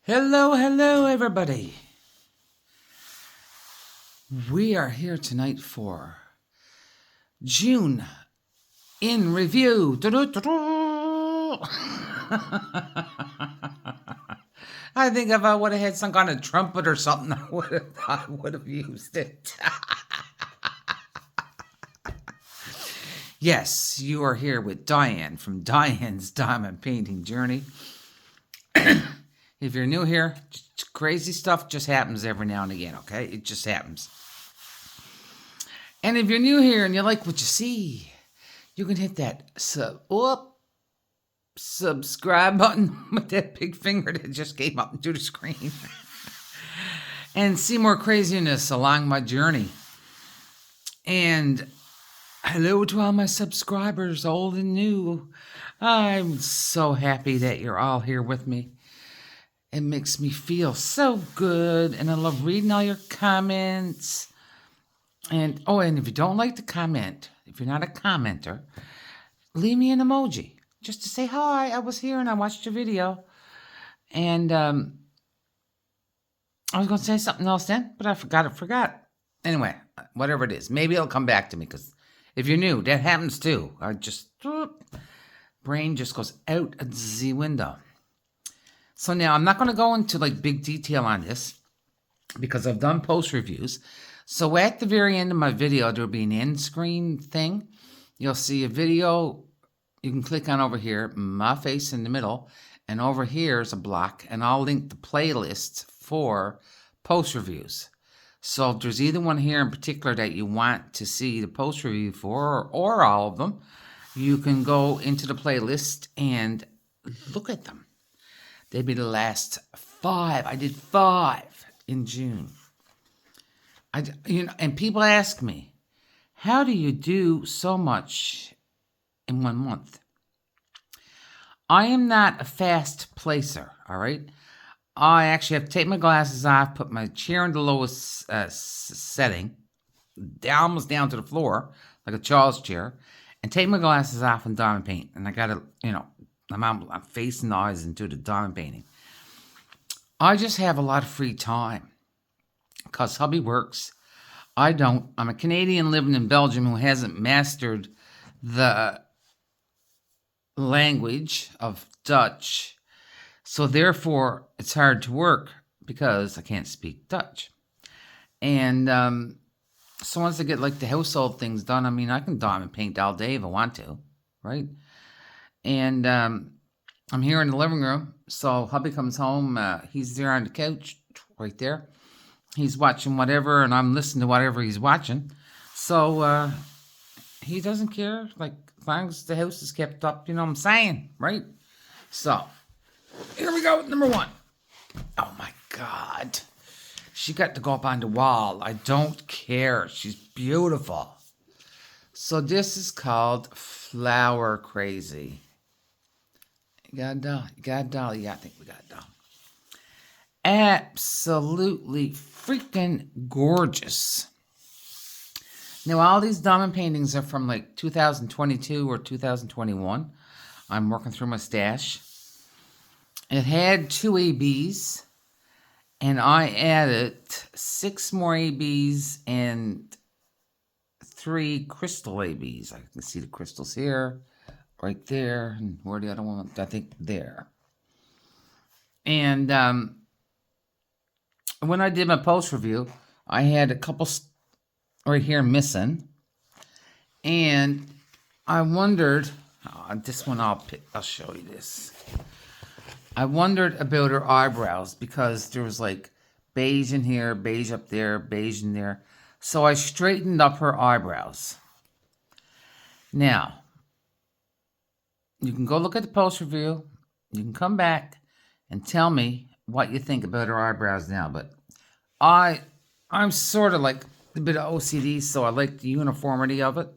Hello, hello, everybody. We are here tonight for June in Review. I think if I would have had some kind of trumpet or something, I would have used it. Yes, you are here with Diane from Diane's Diamond Painting Journey. If you're new here, crazy stuff just happens every now and again, okay? It just happens. And if you're new here and you like what you see, you can hit that subscribe button with that big finger that just came up into the screen. And see more craziness along my journey. And hello to all my subscribers, old and new. I'm so happy that you're all here with me. It makes me feel so good, and I love reading all your comments. And if you don't like to comment, if you're not a commenter, leave me an emoji just to say, hi, I was here and I watched your video. And I was going to say something else then, but I forgot. Anyway, whatever it is, maybe it'll come back to me, because if you're new, that happens too. Brain just goes out the window. So now I'm not going to go into big detail on this because I've done post reviews. So at the very end of my video, there'll be an end screen thing. You'll see a video. You can click on over here, my face in the middle, and over here is a block, and I'll link the playlists for post reviews. So if there's either one here in particular that you want to see the post review for, or all of them, you can go into the playlist and look at them. They'd be the last 5. I did 5 in June. And people ask me, how do you do so much in 1 month? I am not a fast placer, all right? I actually have to take my glasses off, put my chair in the lowest setting, almost down to the floor, like a child's chair, and take my glasses off and diamond paint. And I got to, I'm facing the eyes into the diamond painting. I just have a lot of free time because hubby works. I don't. I'm a Canadian living in Belgium who hasn't mastered the language of Dutch. So therefore, it's hard to work because I can't speak Dutch. And so once I get the household things done, I can diamond paint all day if I want to, right? And I'm here in the living room. So hubby comes home. He's there on the couch right there. He's watching whatever, and I'm listening to whatever he's watching. So he doesn't care. As long as the house is kept up, you know what I'm saying, right? So here we go with number 1. Oh my God. She got to go up on the wall. I don't care. She's beautiful. So this is called Flower Crazy. You got a doll. You got a doll. Yeah, I think we got a doll. Absolutely freaking gorgeous. Now, all these diamond paintings are from 2022 or 2021. I'm working through my stash. It had 2 ABs, and I added 6 more ABs and 3 crystal ABs. I can see the crystals here, right there, and where the other one? I think there. And when I did my post review, I had a couple right here missing, and I wondered. This one I'll show you this. I wondered about her eyebrows because there was beige in here, beige up there, beige in there. So I straightened up her eyebrows. Now, you can go look at the post review. You can come back and tell me what you think about her eyebrows now. But I'm sort of a bit of OCD, so I like the uniformity of it.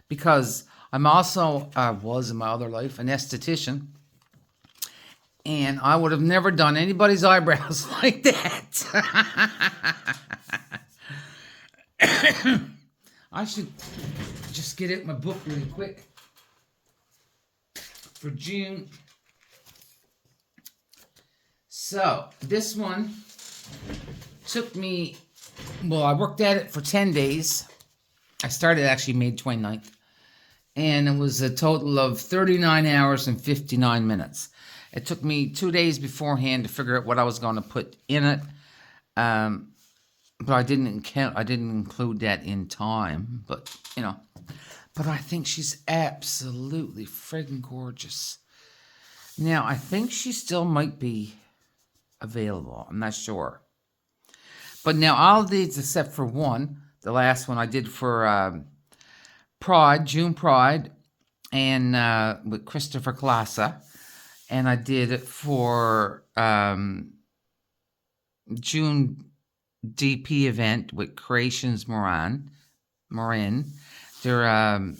Because I'm also, was in my other life, an esthetician. And I would have never done anybody's eyebrows like that. I should just get out my book really quick for June. So this one took me, well, I worked at it for 10 days. I started actually May 29th. And it was a total of 39 hours and 59 minutes. It took me 2 days beforehand to figure out what I was going to put in it. But I didn't include that in time. But, you know. But I think she's absolutely friggin' gorgeous. Now, I think she still might be available. I'm not sure. But now all of these except for one, the last one I did for Pride, June Pride, and with Christopher Klassa. And I did it for June DP event with Creations Morin. They're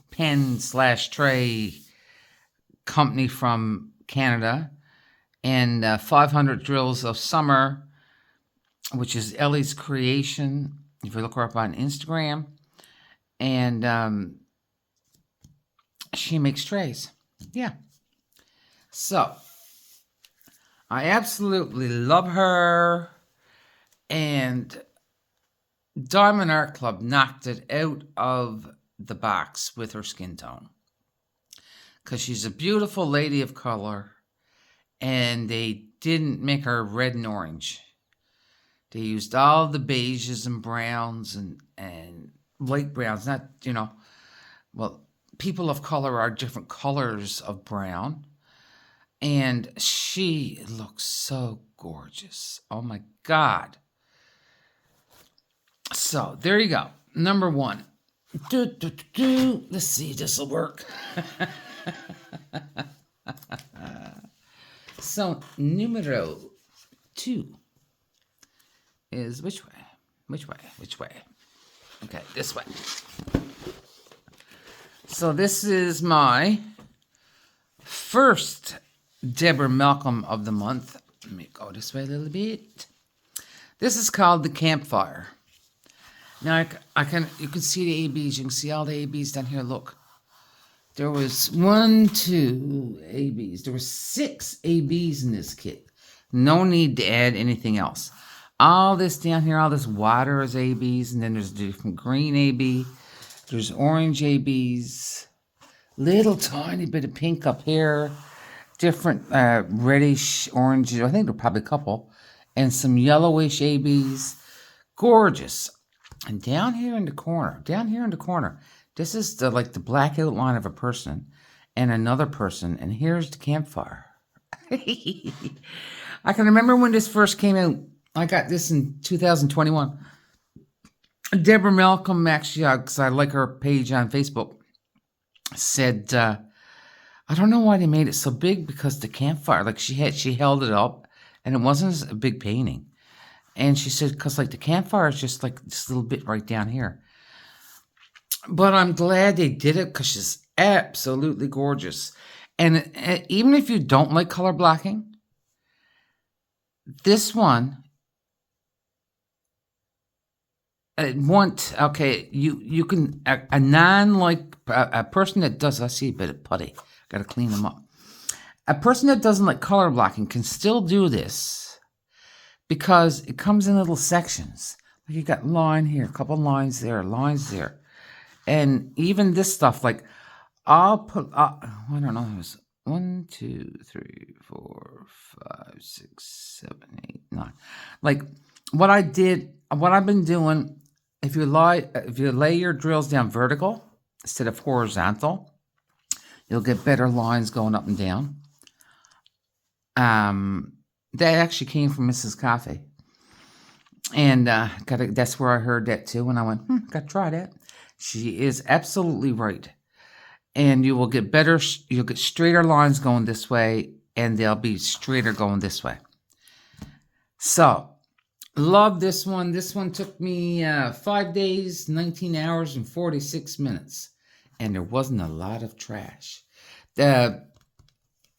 pen/tray company from Canada. And 500 Drills of Summer, which is Ellie's creation, if you look her up on Instagram. And she makes trays. Yeah. So, I absolutely love her. And Diamond Art Club knocked it out of the box with her skin tone. Because she's a beautiful lady of color. And they didn't make her red and orange. They used all the beiges and browns and light browns. Not, you know, well, people of color are different colors of brown. And she looks so gorgeous. Oh my God. So, there you go. Number one. Let's see if this will work. So, numero 2 is which way? Which way? Okay, this way. So, this is my first Deborah Malcolm of the month. Let me go this way a little bit. This is called The Campfire. Now, you can see the ABs. You can see all the ABs down here. Look. There was 1, 2 ABs. There were 6 ABs in this kit. No need to add anything else. All this down here, all this water is ABs. And then there's different green AB. There's orange ABs. Little tiny bit of pink up here. Different reddish, orange. I think there are probably a couple. And some yellowish ABs. Gorgeous. And down here in the corner. This is the black outline of a person and another person, and here's the campfire. I can remember when this first came out. I got this in 2021. Deborah Malcolm, actually, because I like her page on Facebook, said, I don't know why they made it so big, because the campfire, she held it up, and it wasn't a big painting. And she said, because the campfire is just this little bit right down here. But I'm glad they did it, because she's absolutely gorgeous. And even if you don't like color blocking, this one, you can, a person that does, I see a bit of putty, got to clean them up. A person that doesn't like color blocking can still do this, because it comes in little sections. You got line here, a couple lines there, lines there. And even this stuff, I'll put, I don't know, it was 1, 2, 3, 4, 5, 6, 7, 8, 9. What I've been doing, if you lay your drills down vertical instead of horizontal, you'll get better lines going up and down. That actually came from Mrs. Coffee. And that's where I heard that too. And I went, gotta try that. She is absolutely right. And you'll get straighter lines going this way, and they'll be straighter going this way. So, love this one. This one took me 5 days, 19 hours, and 46 minutes. And there wasn't a lot of trash. I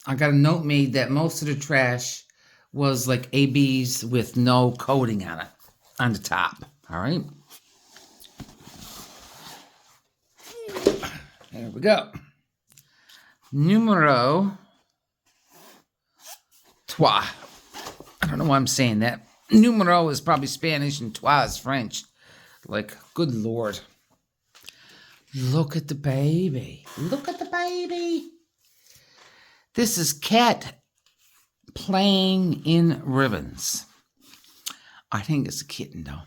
got a note made that most of the trash was ABs with no coating on it, on the top. All right. There we go. Numero 3. don't know why I'm saying that. Numero is probably Spanish and trois is French. Like, good Lord. Look at the baby. Look at the baby. This is Cat playing in ribbons. I think it's a kitten, though.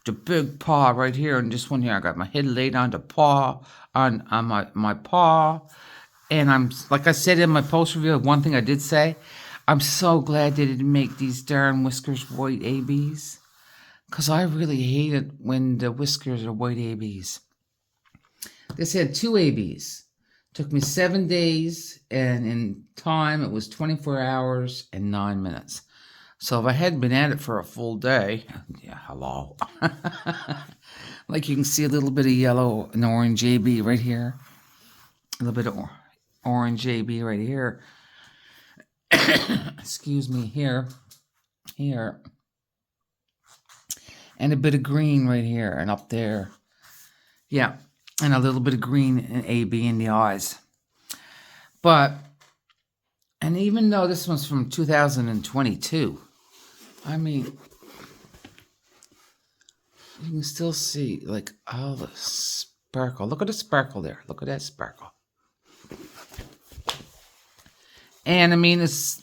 The big paw right here and this one here. I got my head laid on the paw, on my paw. And I'm, like I said in my post review, one thing I did say, I'm so glad they didn't make these darn whiskers white ABs. Because I really hate it when the whiskers are white ABs. This had 2 ABs. Took me 7 days, and in time it was 24 hours and 9 minutes. So if I hadn't been at it for a full day, yeah, hello. Like you can see a little bit of yellow and orange AB right here. A little bit of orange AB right here. Excuse me, here. And a bit of green right here and up there. Yeah, and a little bit of green and AB in the eyes. But, and even though this one's from 2022, I mean, you can still see, like, all the sparkle. Look at the sparkle there. Look at that sparkle. And, I mean, it's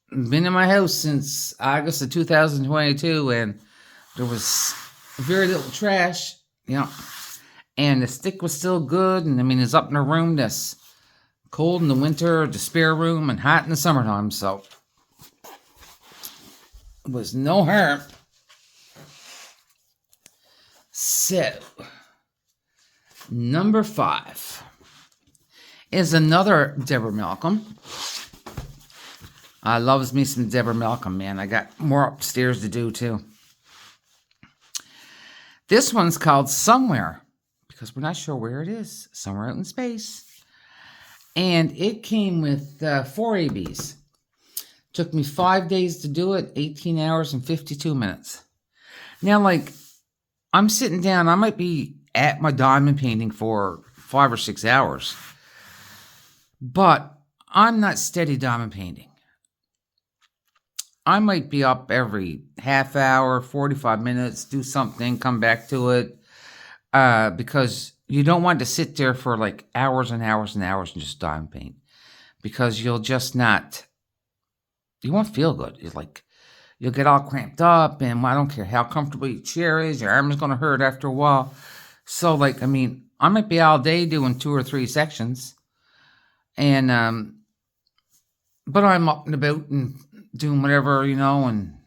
been in my house since August of 2022, and there was very little trash, you know. And the stick was still good, and, I mean, it's up in a room that's cold in the winter, the spare room, and hot in the summertime, so it was no harm. So, number 5 is another Deborah Malcolm. I loves me some Deborah Malcolm, man. I got more upstairs to do, too. This one's called Somewhere, because we're not sure where it is. Somewhere out in space. And it came with 4 ABs. Took me 5 days to do it, 18 hours and 52 minutes. Now, like, I'm sitting down. I might be at my diamond painting for 5 or 6 hours. But I'm not steady diamond painting. I might be up every half hour, 45 minutes, do something, come back to it. Because you don't want to sit there for like hours and hours and hours and just diamond paint. Because you'll just not, you won't feel good. It's like, you'll get all cramped up, and I don't care how comfortable your chair is, your arm is going to hurt after a while. So, like, I mean, I might be all day doing 2 or 3 sections. And, but I'm up and about and doing whatever, you know, and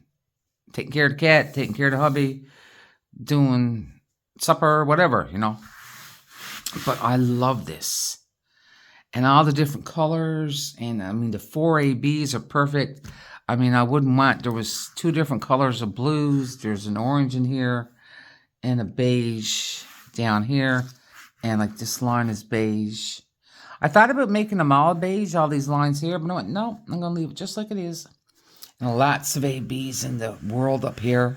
taking care of the cat, taking care of the hubby, doing supper, whatever, you know. But I love this. And all the different colors, and I mean, the 4 ABs are perfect. I mean, I wouldn't want, there was 2 different colors of blues. There's an orange in here and a beige down here. And like this line is beige. I thought about making them all beige, all these lines here, but I went, no, I'm going to leave it just like it is. And lots of ABs in the world up here.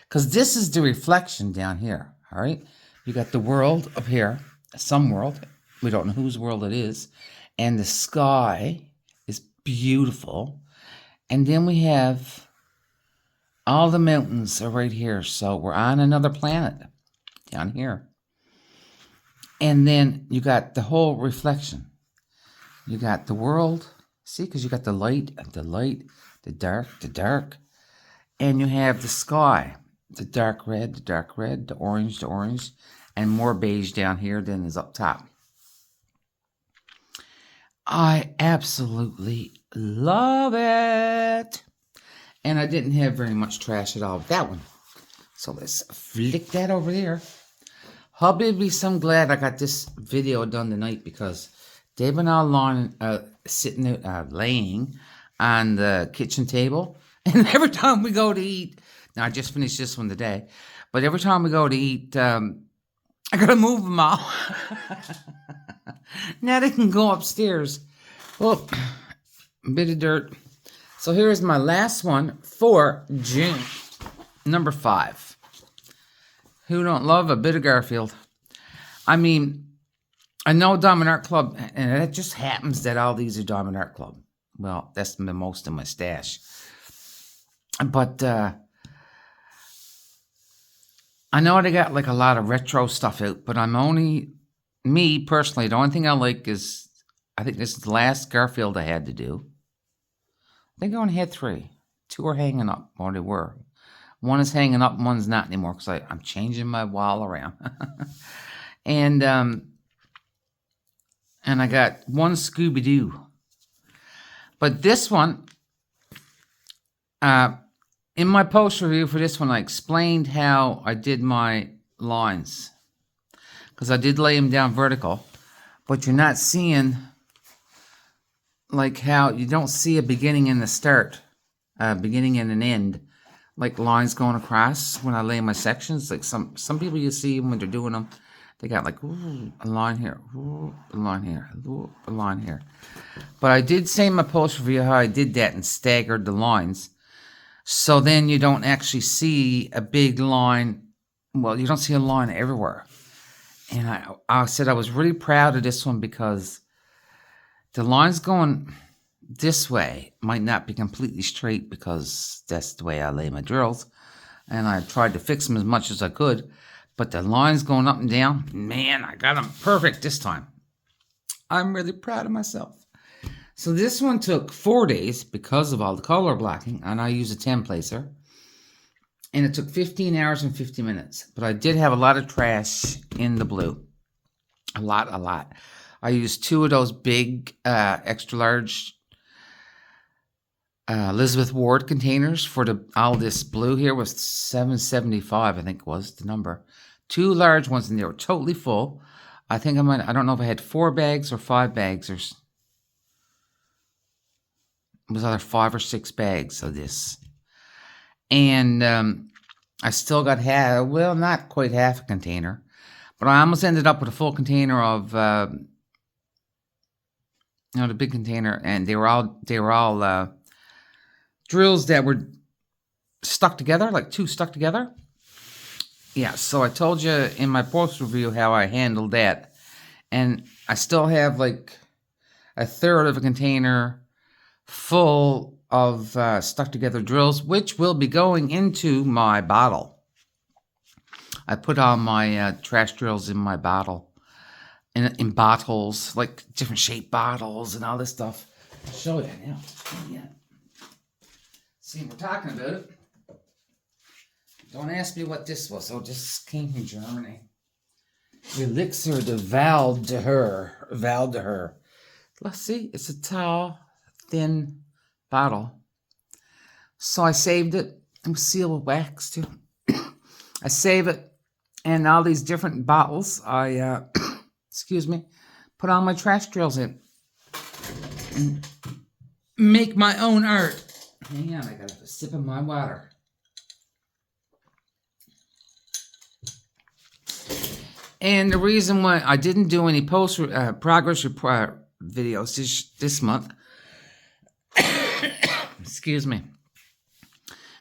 Because this is the reflection down here, all right? You got the world up here, some world. We don't know whose world it is. And the sky is beautiful. And then we have all the mountains are right here. So we're on another planet down here. And then you got the whole reflection. You got the world. See, because you got the light, the dark. And you have the sky, the dark red, the orange, and more beige down here than is up top. I absolutely love it. And I didn't have very much trash at all with that one. So let's flick that over there. Hubby be some glad I got this video done tonight, because they've been all long, sitting out, laying on the kitchen table. And every time we go to eat, now I just finished this one today, but every time we go to eat, I gotta move them all. Now they can go upstairs. Oh, a bit of dirt. So here's my last one for June. Number 5. Who don't love a bit of Garfield? I mean, I know Diamond Art Club, and it just happens that all these are Diamond Art Club. Well, that's the most in my stash. But I know they got like a lot of retro stuff out, but me personally, the only thing I like is, I think this is the last Garfield I had to do. I think I only had 3. 2 are hanging up, or they were. One is hanging up, one's not anymore, because I'm changing my wall around. and I got one Scooby-Doo. But this one, in my post review for this one, I explained how I did my lines. Because I did lay them down vertical. But you're not seeing, like how you don't see a beginning and a start. Beginning and an end. Like lines going across when I lay my sections. Like some people you see when they're doing them, they got like a line here, a line here, a line here. But I did say in my post review how I did that and staggered the lines. So then you don't actually see a big line. Well, you don't see a line everywhere. And I said I was really proud of this one because the lines going this way might not be completely straight because that's the way I lay my drills. And I tried to fix them as much as I could. But the lines going up and down, man, I got them perfect this time. I'm really proud of myself. So this one took 4 days because of all the color blocking, and I use a 10 placer. And it took 15 hours and 50 minutes. But I did have a lot of trash in the blue. A lot. I used 2 of those big, extra large Elizabeth Ward containers for all this blue here was $7.75, I think was the number. 2 large ones, and they were totally full. I think I don't know if I had 4 bags or 5 bags, or it was either 5 or 6 bags of this. And I still got not quite half a container, but I almost ended up with a full container of, the big container, and they were all drills that were stuck together, like 2 stuck together. Yeah, so I told you in my post review how I handled that. And I still have like a third of a container full of stuck together drills, which will be going into my bottle. I put all my trash drills in my bottle, in bottles, like different shaped bottles and all this stuff. I'll show you now. Yeah. See, we're talking about it. Don't ask me what this was. Oh, this came from Germany. Elixir de Val d'Her. Let's see. It's a tall, thin bottle. So I saved it. It was sealed with wax, too. I save it. And all these different bottles, I, put all my trash drills in. And make my own art. Hang on, I got a sip of my water. And the reason why I didn't do any progress report videos this month, excuse me,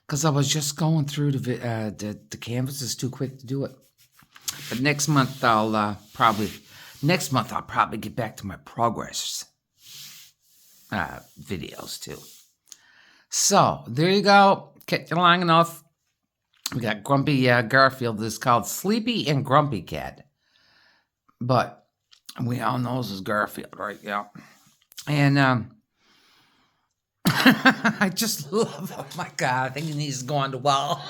because I was just going through the canvases too quick to do it. But next month I'll probably get back to my progress videos too. So there you go. Kept you long enough. We got Grumpy Garfield. This is called Sleepy and Grumpy Cat. But we all know this is Garfield, right? Yeah. And I just love, oh my God, I think he needs to go on the wall.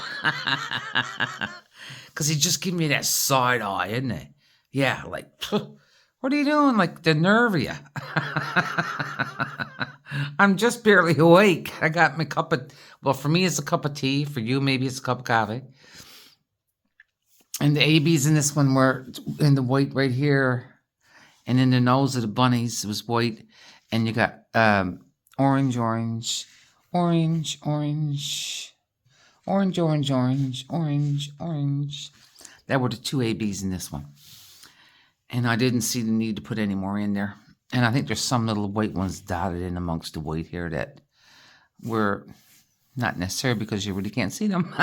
Because he just gave me that side eye, isn't he? Yeah, like, what are you doing? Like, the nerve of you. I'm just barely awake. I got my for me it's a cup of tea. For you, maybe it's a cup of coffee. And the ABs in this one were in the white right here. And in the nose of the bunnies, it was white. And you got orange. That were the 2 ABs in this one. And I didn't see the need to put any more in there. And I think there's some little white ones dotted in amongst the white here that were not necessary because you really can't see them.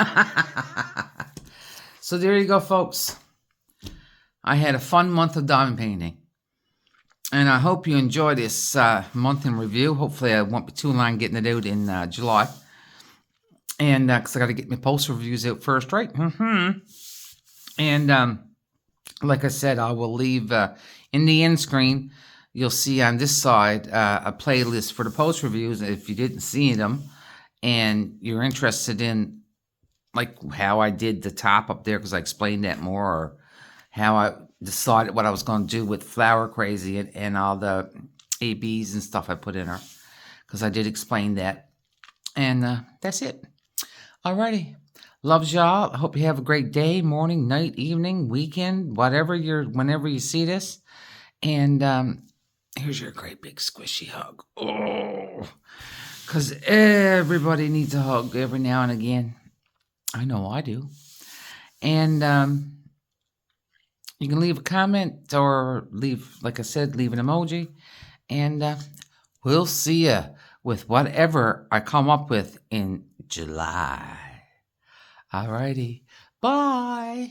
So there you go, folks. I had a fun month of diamond painting. And I hope you enjoy this month in review. Hopefully I won't be too long getting it out in July. And because I got to get my post reviews out first, right? And like I said, I will leave in the end screen. You'll see on this side a playlist for the post reviews. If you didn't see them and you're interested in like how I did the top up there, because I explained that more, or how I decided what I was going to do with Flower Crazy and all the ABs and stuff I put in her, because I did explain that. And that's it. Alrighty. Loves y'all. I hope you have a great day, morning, night, evening, weekend, whenever you see this. And here's your great big squishy hug. Oh, because everybody needs a hug every now and again. I know I do. And you can leave a comment or like I said, leave an emoji. And we'll see you with whatever I come up with in July. Alrighty. Bye.